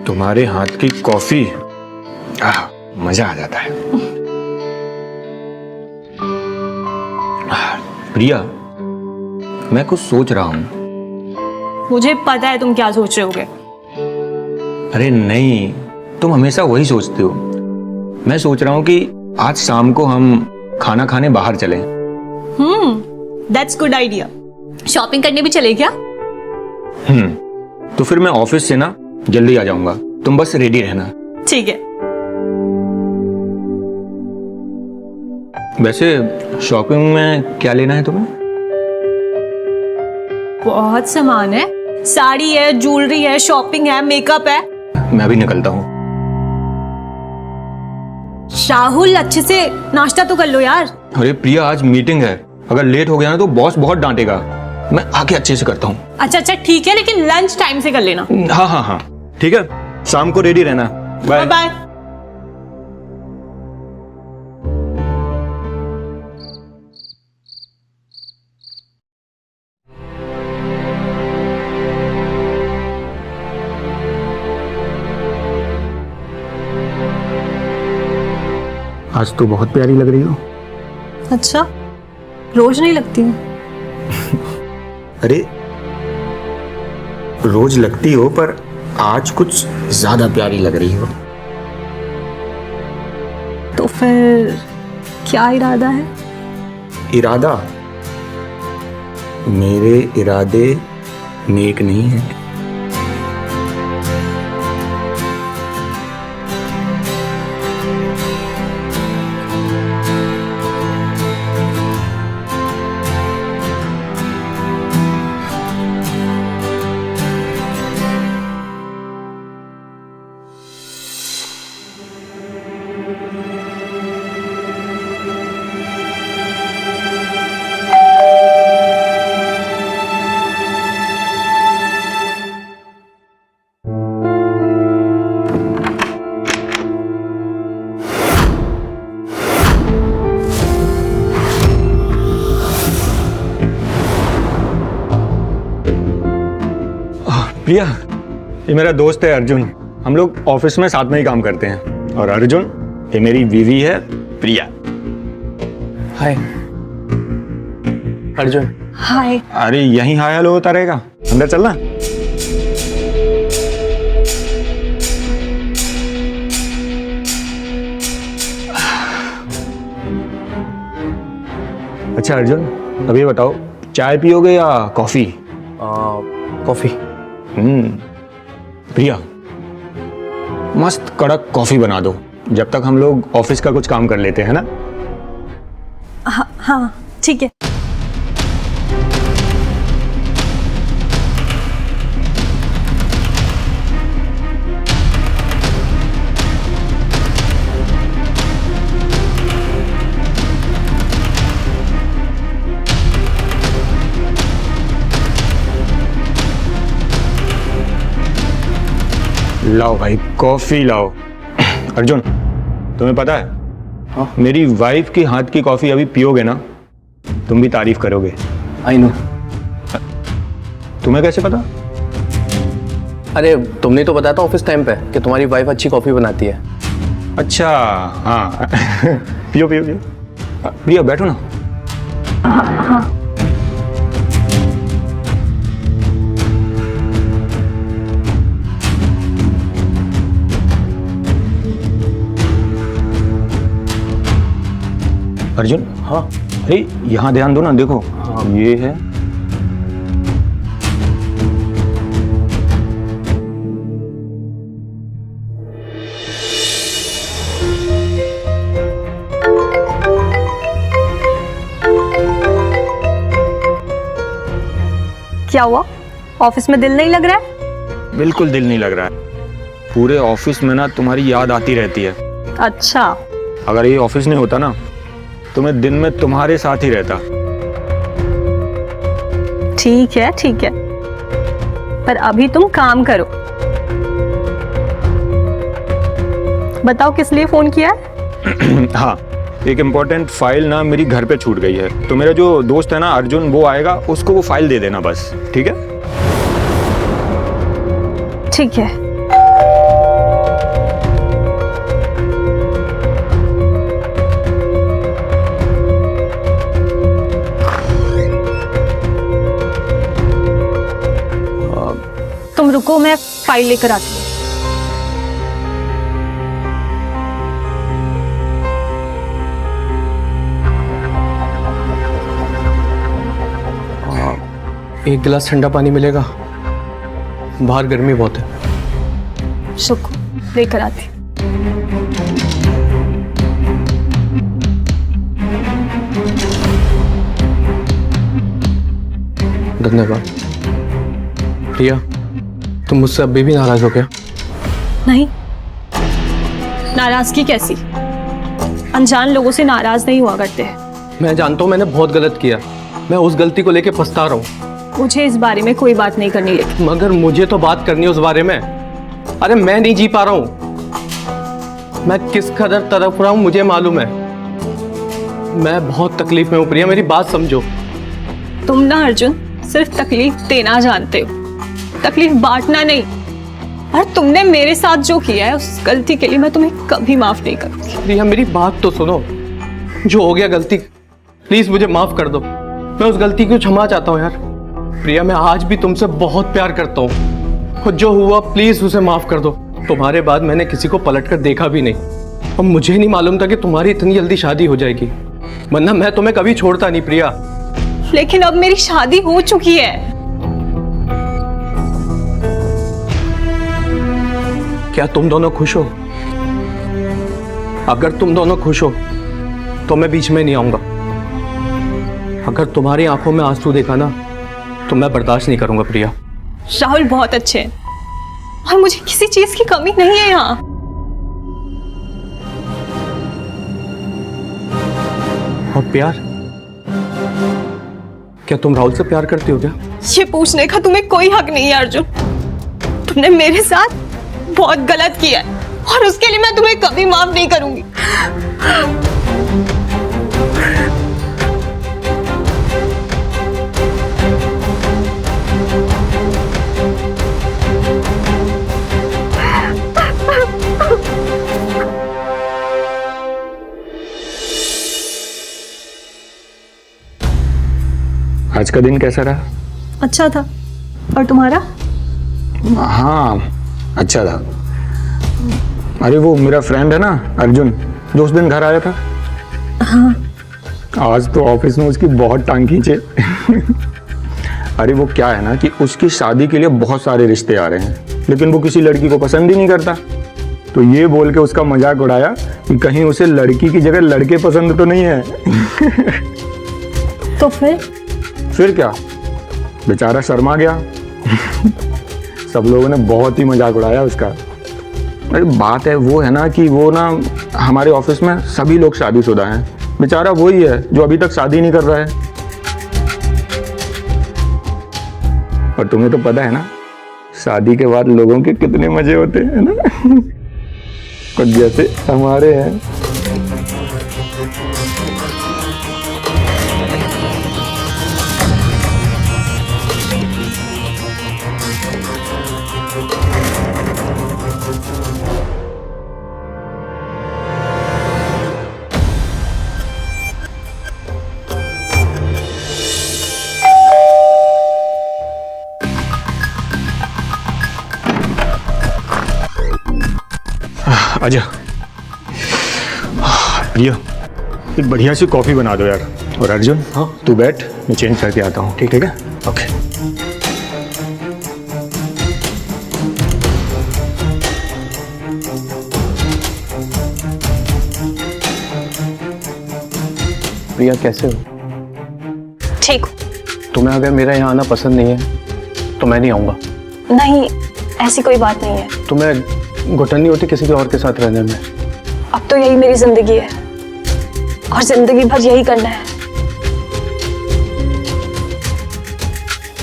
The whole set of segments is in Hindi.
तुम्हारे हाथ की कॉफी, मजा आ जाता है। प्रिया, मैं कुछ सोच रहा हूं। मुझे पता है तुम क्या सोच रहे होगे। अरे नहीं, तुम हमेशा वही सोचते हो। मैं सोच रहा हूं कि आज शाम को हम खाना खाने बाहर चलें। That's good idea. शॉपिंग करने भी चले क्या? तो फिर मैं ऑफिस से ना जल्दी आ जाऊंगा, तुम बस रेडी रहना। ठीक है। वैसे शॉपिंग में क्या लेना है तुम्हें? बहुत सामान है, साड़ी है, ज्वेलरी है, शॉपिंग है, मेकअप है। मैं अभी निकलता हूँ। शाहुल, अच्छे से नाश्ता तो कर लो यार। अरे प्रिया, आज मीटिंग है, अगर लेट हो गया ना तो बॉस बहुत डांटेगा। मैं आके अच्छे से करता हूँ। अच्छा ठीक है, लेकिन लंच टाइम से कर लेना। हाँ, ठीक है, शाम को रेडी रहना। Bye bye. आज तो बहुत प्यारी लग रही हो। अच्छा, रोज नहीं लगती हूँ। अरे रोज लगती हो, पर आज कुछ ज्यादा प्यारी लग रही हो। तो फिर क्या इरादा है? इरादा? मेरे इरादे नेक नहीं है। प्रिया, ये मेरा दोस्त है अर्जुन। हम लोग ऑफिस में साथ में ही काम करते हैं। और अर्जुन, ये मेरी बीवी है प्रिया। हाय अर्जुन। हाय। अरे यहीं हाय हेलो होता रहेगा, अंदर चलना। अच्छा अर्जुन, अभी बताओ, चाय पियोगे या कॉफी? कॉफी। प्रिया, मस्त कड़क कॉफी बना दो, जब तक हम लोग ऑफिस का कुछ काम कर लेते हैं ना। हाँ ठीक है। लाओ भाई, कॉफी लाओ। अर्जुन, तुम्हें पता है, हाँ? मेरी वाइफ की हाथ की कॉफी अभी पियोगे ना, तुम भी तारीफ करोगे। I know. तुम्हें कैसे पता? अरे तुमने तो बताया था ऑफिस टाइम पे कि तुम्हारी वाइफ अच्छी कॉफी बनाती है। अच्छा, हाँ। पियो पियो पियो। प्रिया बैठो ना। अर्जुन, हाँ अरे यहाँ ध्यान दो ना, देखो। हाँ। ये है। क्या हुआ? ऑफिस में दिल नहीं लग रहा है? बिल्कुल दिल नहीं लग रहा है। पूरे ऑफिस में ना तुम्हारी याद आती रहती है। अच्छा। अगर ये ऑफिस नहीं होता ना, तो मैं दिन में तुम्हारे साथ ही रहता। ठीक है, पर अभी तुम काम करो। बताओ किस लिए फोन किया है? हाँ, एक इम्पोर्टेंट फाइल ना मेरी घर पे छूट गई है, तो मेरा जो दोस्त है ना अर्जुन, वो आएगा, उसको वो फाइल दे देना बस। ठीक है? ठीक है। रुको, मैं फाइल लेकर आती हूँ। एक गिलास ठंडा पानी मिलेगा? बाहर गर्मी बहुत है। शुक्र, लेकर आती हूँ। धन्यवाद। प्रिया, तुम मुझसे अभी भी नाराज हो क्या? नहीं, नाराजगी कैसी? अनजान लोगों से नाराज नहीं हुआ करते हैं। मैं जानता हूँ मैंने बहुत गलत किया, मैं उस गलती को लेके पछता रहा हूँ। मुझे इस बारे में कोई बात नहीं करनी, लेकिन मगर मुझे तो बात करनी है उस बारे में। अरे मैं नहीं जी पा रहा हूँ, मैं किस कदर तड़प रहा हूँ मुझे मालूम है। मैं बहुत तकलीफ में हूँ प्रिया, मेरी बात समझो। तुम ना अर्जुन सिर्फ तकलीफ देना जानते हो, तकलीफ बांटना नहीं। और तुमने मेरे साथ जो किया है उस गलती के लिए मैं तुम्हें कभी माफ नहीं करूंगी। प्रिया मेरी बात तो सुनो, जो हो गया गलती, प्लीज मुझे माफ कर दो। मैं उस गलती को क्षमा चाहता हूँ यार। प्रिया मैं आज भी तुमसे बहुत प्यार करता हूँ, और जो हुआ प्लीज उसे माफ कर दो। तुम्हारे बाद मैंने किसी को पलट कर देखा भी नहीं, और मुझे नहीं मालूम था कि तुम्हारी इतनी जल्दी शादी हो जाएगी, वरना मैं तुम्हें कभी छोड़ता नहीं प्रिया। लेकिन अब मेरी शादी हो चुकी है। क्या तुम दोनों खुश हो? अगर तुम दोनों खुश हो तो मैं बीच में नहीं आऊंगा। अगर तुम्हारी आंखों में आंसू देखा ना तो मैं बर्दाश्त नहीं करूंगा प्रिया। राहुल बहुत अच्छे हैं और मुझे किसी चीज की कमी नहीं है यहाँ। और प्यार, क्या तुम राहुल से प्यार करती हो क्या? ये पूछने का तुम्हें कोई हक नहीं है अर्जुन। तुमने मेरे साथ बहुत गलत किया है और उसके लिए मैं तुम्हें कभी माफ नहीं करूंगी। आज का दिन कैसा रहा? अच्छा था। और तुम्हारा? हाँ, अच्छा था। अरे वो मेरा फ्रेंड है ना अर्जुन, जो उस दिन घर आया था। हाँ। आज तो ऑफिस में उसकी बहुत टांग खींचे। अरे वो क्या है ना कि उसकी शादी के लिए बहुत सारे रिश्ते आ रहे हैं, लेकिन वो किसी लड़की को पसंद ही नहीं करता। तो ये बोल के उसका मजाक उड़ाया कि कहीं उसे लड़की की जगह लड़के पसंद तो नहीं है। तो फिर क्या, बेचारा शर्मा गया। सब लोगों ने बहुत ही मजाक उड़ाया उसका। अरे बात है वो है ना कि वो ना हमारे ऑफिस में सभी लोग शादीशुदा हैं, बेचारा वही है जो अभी तक शादी नहीं कर रहा है। और तुम्हें तो पता है ना शादी के बाद लोगों के कितने मजे होते हैं ना। कुछ जैसे हमारे हैं। आजा प्रिया, एक बढ़िया सी कॉफी बना दो यार। और अर्जुन, हाँ तू बैठ, मैं चेंज करके आता हूँ। ठीक है? ओके। प्रिया कैसे हो? ठीक हो? तुम्हें अगर मेरा यहाँ आना पसंद नहीं है तो मैं नहीं आऊँगा। नहीं, ऐसी कोई बात नहीं है। तुम्हें घुटन नहीं होती किसी और के साथ रहने में? अब तो यही मेरी जिंदगी है और जिंदगी भर यही करना है।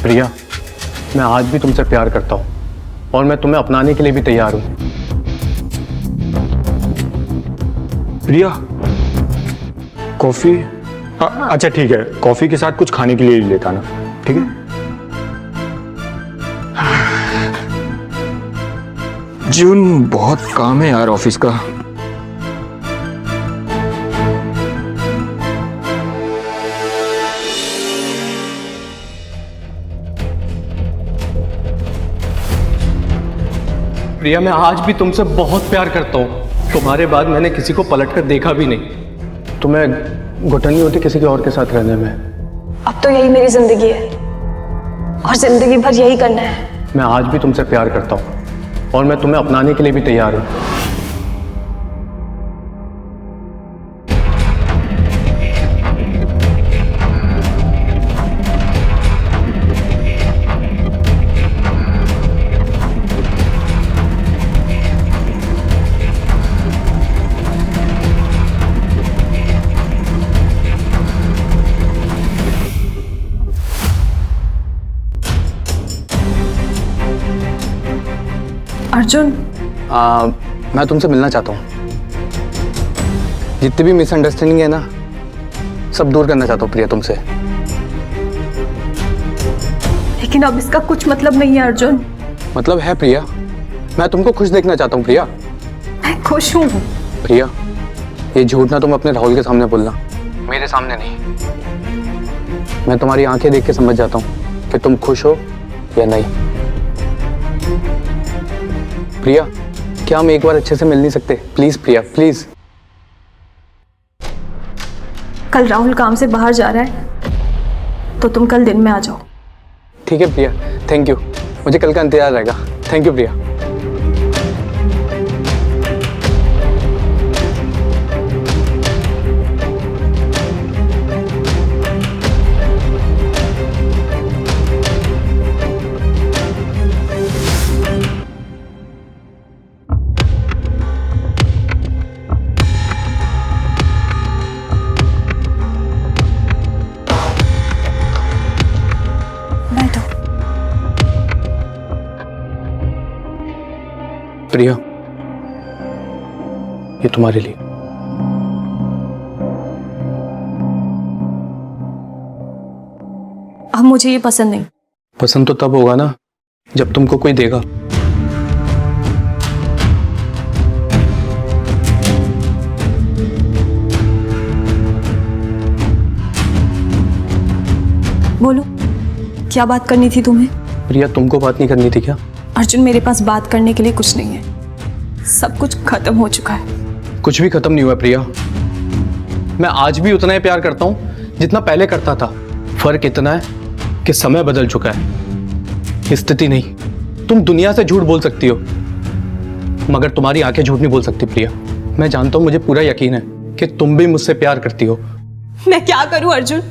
प्रिया, मैं आज भी तुमसे प्यार करता हूँ और मैं तुम्हें अपनाने के लिए भी तैयार हूँ। प्रिया, कॉफी? अच्छा ठीक है, कॉफी के साथ कुछ खाने के लिए लेता ना। ठीक है? जून, बहुत काम है यार ऑफिस का। प्रिया मैं आज भी तुमसे बहुत प्यार करता हूँ। तुम्हारे बाद मैंने किसी को पलट कर देखा भी नहीं। तुम्हें घुटन नहीं होती किसी के और के साथ रहने में? अब तो यही मेरी जिंदगी है और जिंदगी भर यही करना है। मैं आज भी तुमसे प्यार करता हूँ और मैं तुम्हें अपनाने के लिए भी तैयार हूँ। अर्जुन, मैं तुमसे मिलना चाहता हूँ। जितनी भी मिसअंडरस्टैंडिंग है ना, सब दूर करना चाहता हूँ प्रिया तुमसे। लेकिन अब इसका कुछ मतलब नहीं है अर्जुन। मतलब है प्रिया, मैं तुमको खुश देखना चाहता हूँ प्रिया। मैं खुश हूँ। प्रिया ये झूठ ना तुम अपने राहुल के सामने बोलना, मेरे सामने नहीं। मैं तुम्हारी आंखें देख के समझ जाता हूँ कि तुम खुश हो या नहीं। प्रिया क्या हम एक बार अच्छे से मिल नहीं सकते? Please Priya please. कल राहुल काम से बाहर जा रहा है तो तुम कल दिन में आ जाओ। ठीक है प्रिया, थैंक यू। मुझे कल का इंतजार रहेगा। थैंक यू प्रिया। बैठो। प्रिया ये तुम्हारे लिए। अब मुझे ये पसंद नहीं। पसंद तो तब होगा ना जब तुमको कोई देगा। बोलो, क्या बात करनी थी तुम्हें? प्रिया तुमको बात नहीं करनी थी क्या? अर्जुन, मेरे पास बात करने के लिए कुछ नहीं है। सब कुछ खत्म हो चुका है। कुछ भी खत्म नहीं हुआ प्रिया। मैं आज भी उतना ही प्यार करता हूं जितना पहले करता था। फर्क इतना है कि समय बदल चुका है, स्थिति नहीं। तुम दुनिया से झूठ बोल सकती हो मगर तुम्हारी आंखें झूठ नहीं बोल सकती प्रिया। मैं जानता हूं, मुझे पूरा यकीन है कि तुम भी मुझसे प्यार करती हो। मैं क्या करूं अर्जुन,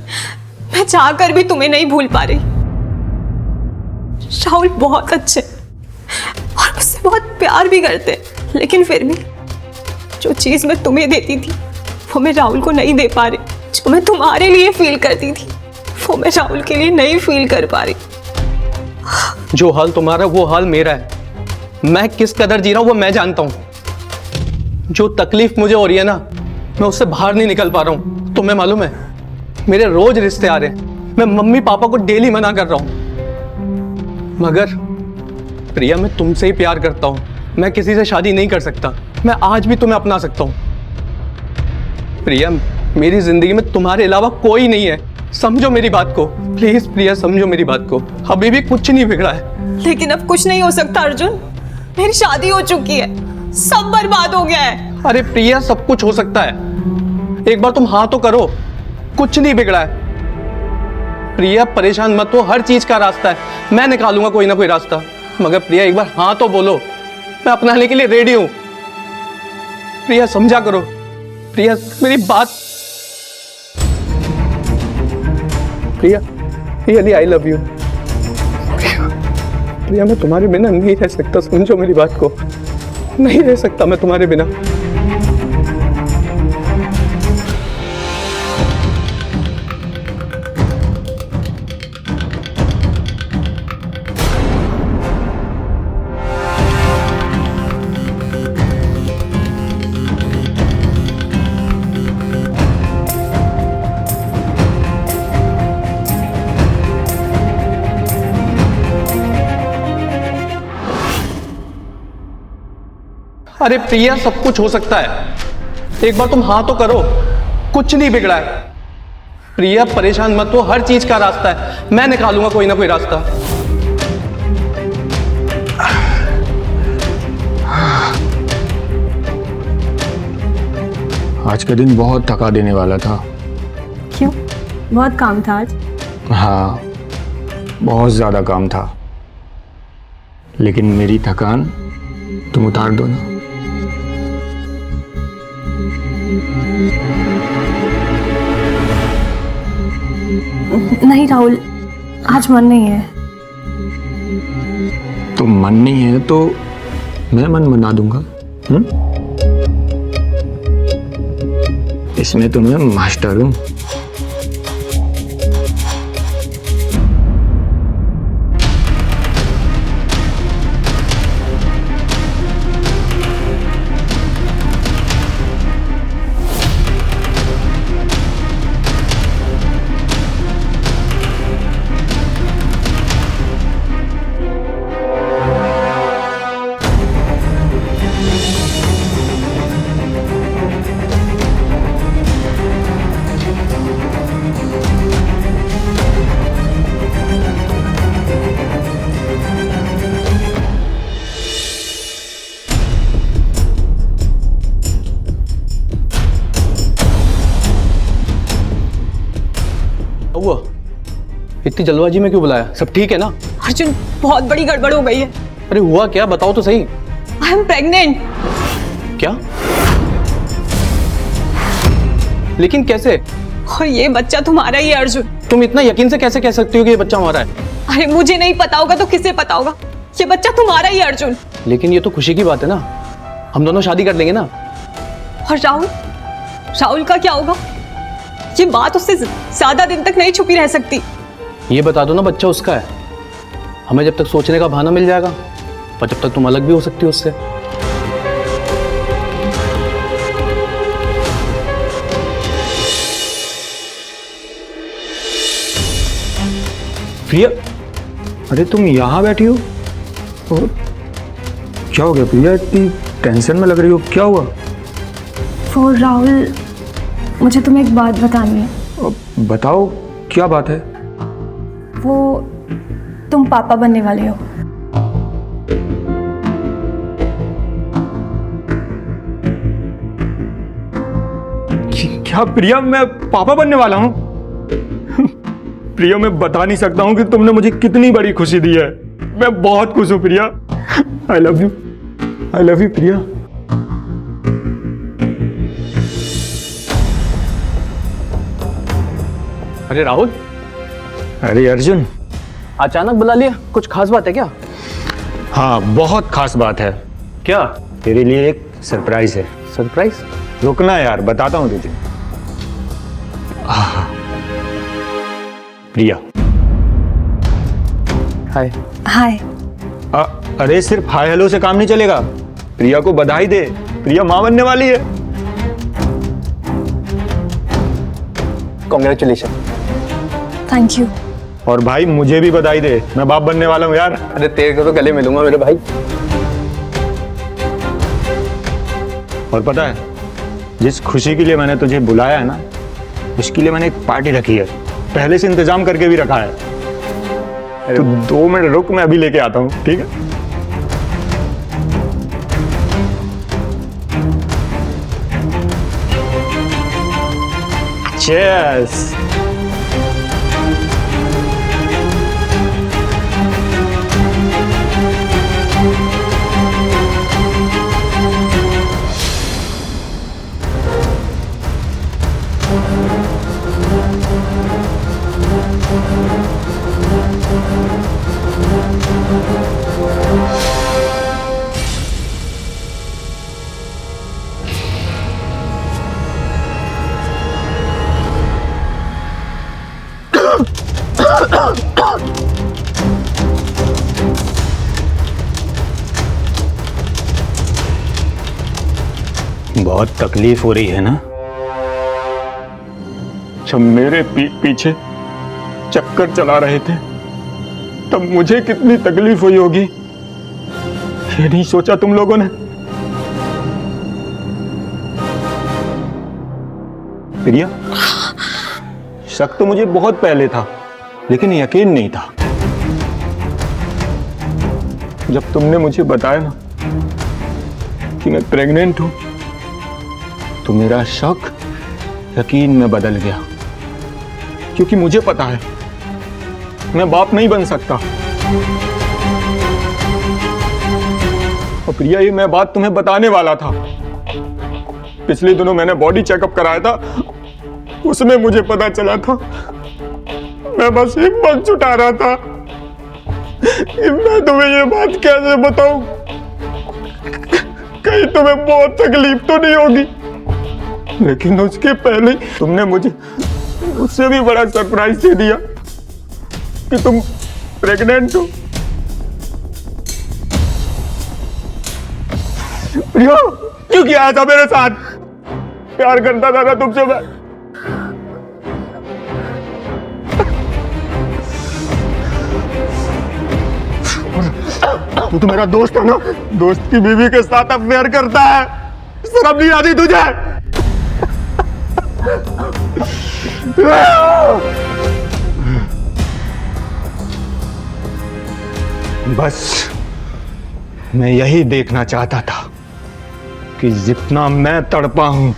मैं चाहकर भी तुम्हें नहीं भूल पा रही। राहुल बहुत अच्छे और मुझसे बहुत प्यार भी करते, लेकिन फिर भी जो चीज मैं तुम्हें देती थी वो मैं राहुल को नहीं दे पा रही। जो मैं तुम्हारे लिए फील करती थी वो मैं राहुल के लिए नहीं फील कर पा रही। जो हाल तुम्हारा वो हाल मेरा है। मैं किस कदर जी रहा हूं वो मैं जानता हूं। जो तकलीफ मुझे हो रही है ना, मैं उससे बाहर नहीं निकल पा रहा हूं। तुम्हें मालूम है, मेरे रोज रिश्ते आ रहे हैं। मैं मम्मी पापा को डेली मना कर रहा हूं, मगर प्रिया मैं तुमसे ही प्यार करता हूं। मैं किसी से शादी नहीं कर सकता। मैं आज भी तुम्हें अपना सकता हूं। प्रिया मेरी जिंदगी में तुम्हारे अलावा कोई नहीं है। समझो मेरी बात को प्लीज। प्रिया समझो मेरी बात को। अभी भी कुछ नहीं बिगड़ा है। लेकिन अब कुछ नहीं हो सकता अर्जुन। मेरी शादी हो चुकी है, सब बर्बाद हो गया है। अरे प्रिया सब कुछ हो सकता है। एक बार तुम हाँ तो करो, कुछ नहीं बिगड़ा है। प्रिया परेशान मत हो, हर चीज का रास्ता है। मैं निकालूंगा कोई ना कोई रास्ता। मगर प्रिया एक बार हाँ तो बोलो, मैं अपनाने के लिए रेडी हूं। प्रिया समझा करो। प्रिया मेरी बात। प्रिया रियली आई लव यू। प्रिया मैं तुम्हारे बिना नहीं रह सकता। समझो मेरी बात को। नहीं रह सकता मैं तुम्हारे बिना। अरे प्रिया सब कुछ हो सकता है। एक बार तुम हाँ तो करो, कुछ नहीं बिगड़ा है। प्रिया परेशान मत हो, हर चीज का रास्ता है। मैं निकालूंगा कोई ना कोई रास्ता। आज का दिन बहुत थका देने वाला था। क्यों? बहुत काम था आज। हाँ, बहुत ज़्यादा काम था, लेकिन मेरी थकान तुम उतार दो ना। नहीं राहुल, आज मन नहीं है। तो मन नहीं है तो मैं मन बना दूंगा। इसमें तो मैं मास्टर हूं। हुआ इतनी जल्दबाजी में क्यों बुलाया? सब ठीक है ना? अर्जुन, बहुत बड़ी गड़बड़ हो गई है। अरे हुआ क्या, बताओ तो सही। I am pregnant. क्या? लेकिन कैसे? और ये बच्चा तुम्हारा ही है अर्जुन। तुम इतना यकीन से कैसे कह सकती हो कि ये बच्चा हमारा है? अरे मुझे नहीं पता होगा तो किसे पता होगा? ये बच्चा तुम्हारा ही है अर्जुन। लेकिन ये तो खुशी की बात है ना, हम दोनों शादी कर लेंगे ना। और राहुल, राहुल का क्या होगा? ये बात उससे ज्यादा दिन तक नहीं छुपी रह सकती। ये बता दो ना बच्चा उसका है, हमें जब तक सोचने का बहाना मिल जाएगा, और जब तक तुम अलग भी हो सकती हो उससे। प्रिया, अरे तुम यहाँ बैठी हो? और क्या हो गया प्रिया, इतनी टेंशन में लग रही हो, क्या हुआ? वो राहुल, मुझे तुम्हें एक बात बतानी है। बताओ, क्या बात है? वो तुम पापा बनने वाले हो। क्या प्रिया, मैं पापा बनने वाला हूँ? प्रिया, मैं बता नहीं सकता हूँ कि तुमने मुझे कितनी बड़ी खुशी दी है। मैं बहुत खुश हूँ Priya. I love you, I love you Priya. अरे राहुल, अरे अर्जुन, अचानक बुला लिया, कुछ खास बात है क्या? हाँ, बहुत खास बात है। क्या तेरे लिए एक सरप्राइज है। सरप्राइज? रुकना यार, बताता हूँ तुझे। प्रिया। हाय। हाय। अरे सिर्फ हाय हेलो से काम नहीं चलेगा। प्रिया को बधाई दे, प्रिया माँ बनने वाली है। कॉन्ग्रेचुलेशन। Thank you. और भाई मुझे भी बधाई दे, मैं बाप बनने वाला हूँ यार। अरे तेरे को तो गले मिलूंगा मेरे भाई। और पता है, जिस खुशी के लिए मैंने तुझे बुलाया है ना, उसके लिए मैंने एक पार्टी रखी है, पहले से इंतजाम करके भी रखा है। तो 2 मिनट रुक, मैं अभी लेके आता हूँ, ठीक है? Cheers! बहुत तकलीफ हो रही है ना? जब मेरे पीछे चक्कर चला रहे थे तब मुझे कितनी तकलीफ हुई होगी, ये नहीं सोचा तुम लोगों ने? प्रिया, शक तो मुझे बहुत पहले था, लेकिन यकीन नहीं था। जब तुमने मुझे बताया ना कि मैं प्रेग्नेंट हूं, तो मेरा शक यकीन में बदल गया, क्योंकि मुझे पता है मैं बाप नहीं बन सकता। और प्रिया, ये मैं बात तुम्हें बताने वाला था। पिछले दिनों मैंने बॉडी चेकअप कराया था, उसमें मुझे पता चला था। मैं बस हिम्मत जुटा रहा था कि मैं तुम्हें ये बात कैसे बताऊं, कहीं तुम्हें बहुत तकलीफ तो नहीं होगी। लेकिन उसके पहले तुमने मुझे उससे भी बड़ा सरप्राइज दे दिया कि तुम प्रेग्नेंट हो। प्रिया, क्यों किया था मेरे साथ? प्यार करता था ना तुमसे मैं। तू तो मेरा दोस्त है ना, दोस्त की बीवी के साथ अफेयर करता है, शर्म नहीं आती तुझे? बस मैं यही देखना चाहता था कि जितना मैं तड़पा हूं,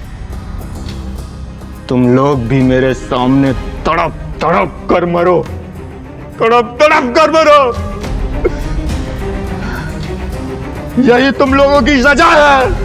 तुम लोग भी मेरे सामने तड़प तड़प कर मरो, तड़प तड़प कर मरो। यही तुम लोगों की सजा है।